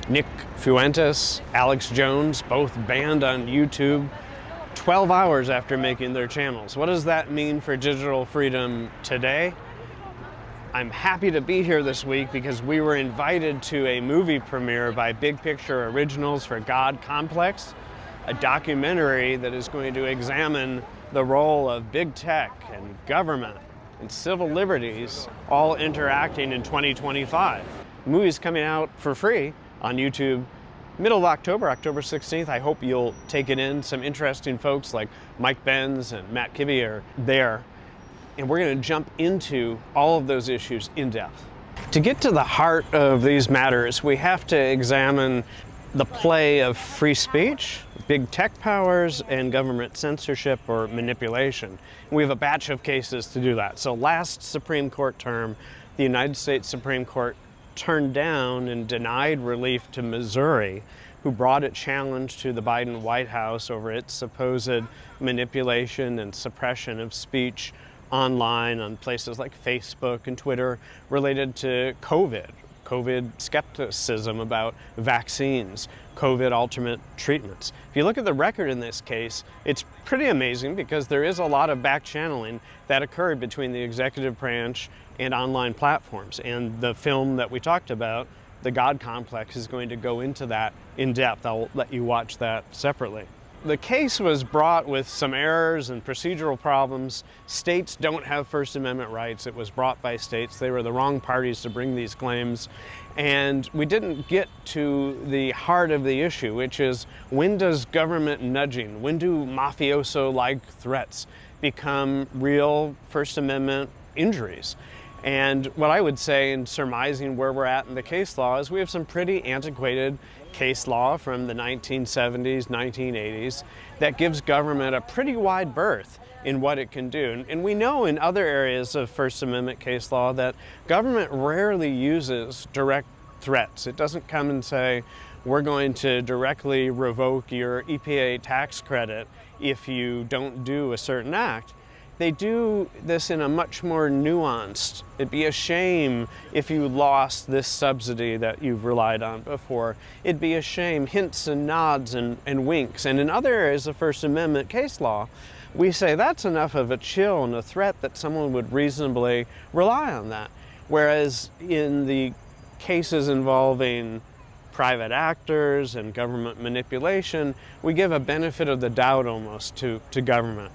Nick Fuentes, Alex Jones, both banned on YouTube 12 hours after making their channels. What does that mean for digital freedom today? I'm happy to be here this week because we were invited to a movie premiere by Big Picture Originals for God Complex, a documentary that is going to examine the role of big tech and government and civil liberties all interacting in 2025. The movie's coming out for free on YouTube middle of October, October 16th. I hope you'll take it in. Some interesting folks like Mike Benz and Matt Kibbe are there. And we're going to jump into all of those issues in depth. To get to the heart of these matters, we have to examine the play of free speech, big tech powers, and government censorship or manipulation. We have a batch of cases to do that. So last Supreme Court term, the United States Supreme Court turned down and denied relief to Missouri, who brought a challenge to the Biden White House over its supposed manipulation and suppression of speech online on places like Facebook and Twitter related to COVID skepticism about vaccines, COVID alternate treatments. If you look at the record in this case, it's pretty amazing because there is a lot of back channeling that occurred between the executive branch and online platforms. And the film that we talked about, The God Complex, is going to go into that in depth. I'll let you watch that separately. The case was brought with some errors and procedural problems. States don't have First Amendment rights. It was brought by states. They were the wrong parties to bring these claims. And we didn't get to the heart of the issue, which is when does government nudging, when do mafioso-like threats become real First Amendment injuries? And what I would say in surmising where we're at in the case law is we have some pretty antiquated case law from the 1970s, 1980s that gives government a pretty wide berth in what it can do. And we know in other areas of First Amendment case law that government rarely uses direct threats. It doesn't come and say, we're going to directly revoke your EPA tax credit if you don't do a certain act. They do this in a much more nuanced, it'd be a shame if you lost this subsidy that you've relied on before. It'd be a shame, hints and nods and winks. And in other areas of First Amendment case law, we say that's enough of a chill and a threat that someone would reasonably rely on that. Whereas in the cases involving private actors and government manipulation, we give a benefit of the doubt almost to government.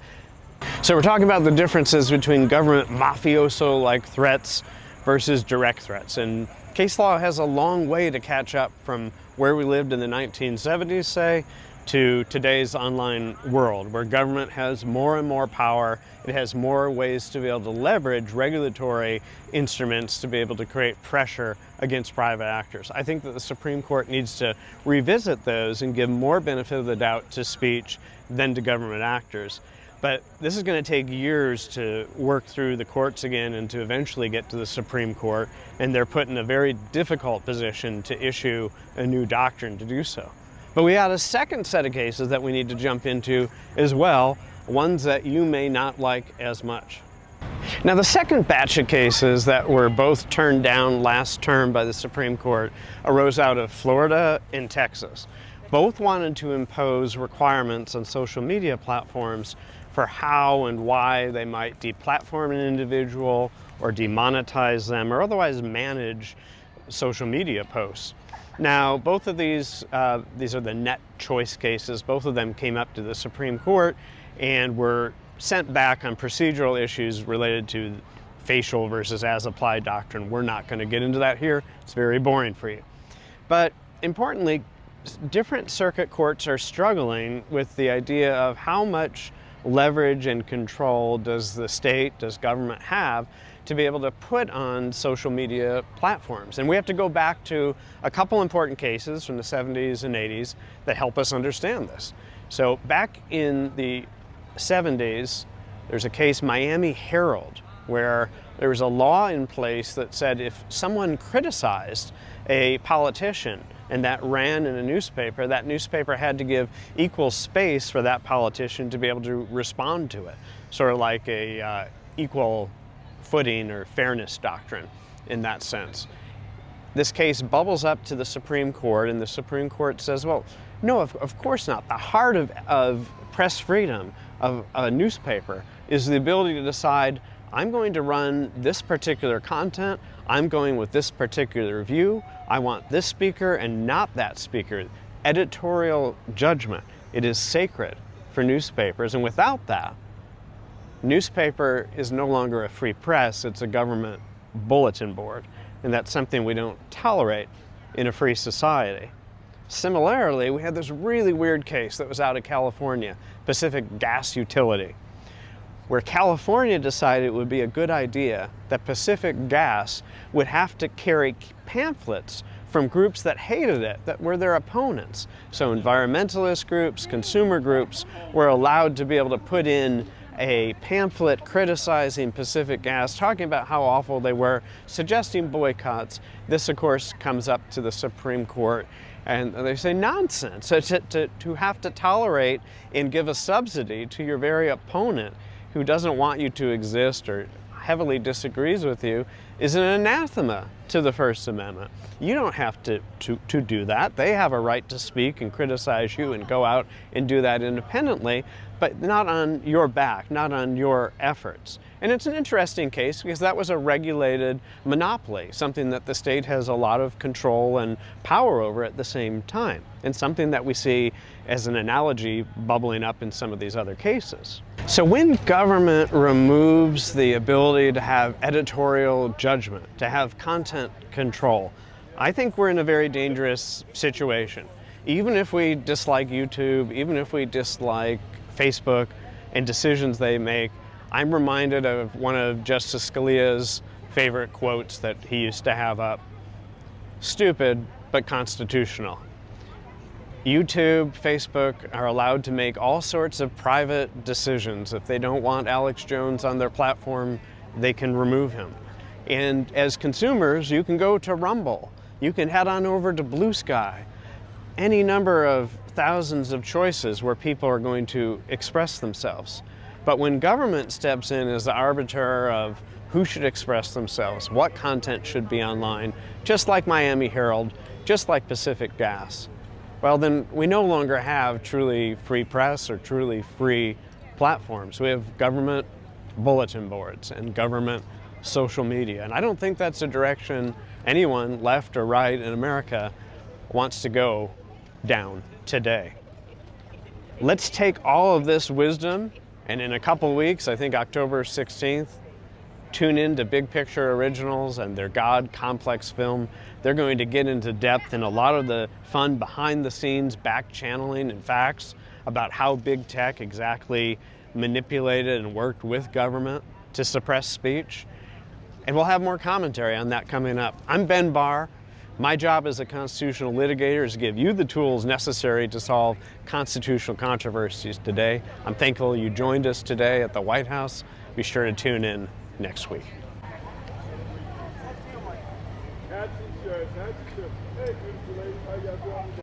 So we're talking about the differences between government mafioso-like threats versus direct threats. And case law has a long way to catch up from where we lived in the 1970s, say, to today's online world, where government has more and more power. It has more ways to be able to leverage regulatory instruments to be able to create pressure against private actors. I think that the Supreme Court needs to revisit those and give more benefit of the doubt to speech than to government actors. But this is going to take years to work through the courts again and to eventually get to the Supreme Court, and they're put in a very difficult position to issue a new doctrine to do so. But we had a second set of cases that we need to jump into as well, ones that you may not like as much. Now, the second batch of cases that were both turned down last term by the Supreme Court arose out of Florida and Texas. Both wanted to impose requirements on social media platforms for how and why they might deplatform an individual or demonetize them or otherwise manage social media posts. Now, both of these are the net choice cases. Both of them came up to the Supreme Court and were sent back on procedural issues related to facial versus as-applied doctrine. We're not going to get into that here. It's very boring for you. But importantly, different circuit courts are struggling with the idea of how much leverage and control does the state, does government have to be able to put on social media platforms. And we have to go back to a couple important cases from the 70s and 80s that help us understand this. So back in the 70s, there's a case, Miami Herald, where there was a law in place that said if someone criticized a politician and that ran in a newspaper, that newspaper had to give equal space for that politician to be able to respond to it. Sort of like a equal footing or fairness doctrine in that sense. This case bubbles up to the Supreme Court, and the Supreme Court says, well, no, of course not. The heart of press freedom, of a newspaper, is the ability to decide, I'm going to run this particular content, I'm going with this particular view, I want this speaker and not that speaker. Editorial judgment, it is sacred for newspapers, and without that, newspaper is no longer a free press, it's a government bulletin board, and that's something we don't tolerate in a free society. Similarly, we had this really weird case that was out of California, Pacific Gas Utility, where California decided it would be a good idea that Pacific Gas would have to carry pamphlets from groups that hated it, that were their opponents. So environmentalist groups, consumer groups were allowed to be able to put in a pamphlet criticizing Pacific Gas, talking about how awful they were, suggesting boycotts. This, of course, comes up to the Supreme Court, and they say nonsense. So to have to tolerate and give a subsidy to your very opponent who doesn't want you to exist or heavily disagrees with you is an anathema to the First Amendment. You don't have to do that. They have a right to speak and criticize you and go out and do that independently, but not on your back, not on your efforts. And it's an interesting case because that was a regulated monopoly, something that the state has a lot of control and power over at the same time, and something that we see as an analogy bubbling up in some of these other cases. So when government removes the ability to have editorial judgment, to have content control, I think we're in a very dangerous situation. Even if we dislike YouTube, even if we dislike Facebook and decisions they make, I'm reminded of one of Justice Scalia's favorite quotes that he used to have up: stupid, but constitutional. YouTube, Facebook are allowed to make all sorts of private decisions. If they don't want Alex Jones on their platform, they can remove him. And as consumers, you can go to Rumble. You can head on over to Blue Sky. Any number of thousands of choices where people are going to express themselves. But when government steps in as the arbiter of who should express themselves, what content should be online, just like Miami Herald, just like Pacific Gas, well, then we no longer have truly free press or truly free platforms. We have government bulletin boards and government social media. And I don't think that's a direction anyone, left or right in America, wants to go down today. Let's take all of this wisdom, and in a couple weeks, I think October 16th, tune in to Big Picture Originals and their God Complex film. They're going to get into depth in a lot of the fun behind the scenes back channeling and facts about how big tech exactly manipulated and worked with government to suppress speech. And we'll have more commentary on that coming up. I'm Ben Barr. My job as a constitutional litigator is to give you the tools necessary to solve constitutional controversies today. I'm thankful you joined us today at the White House. Be sure to tune in next week.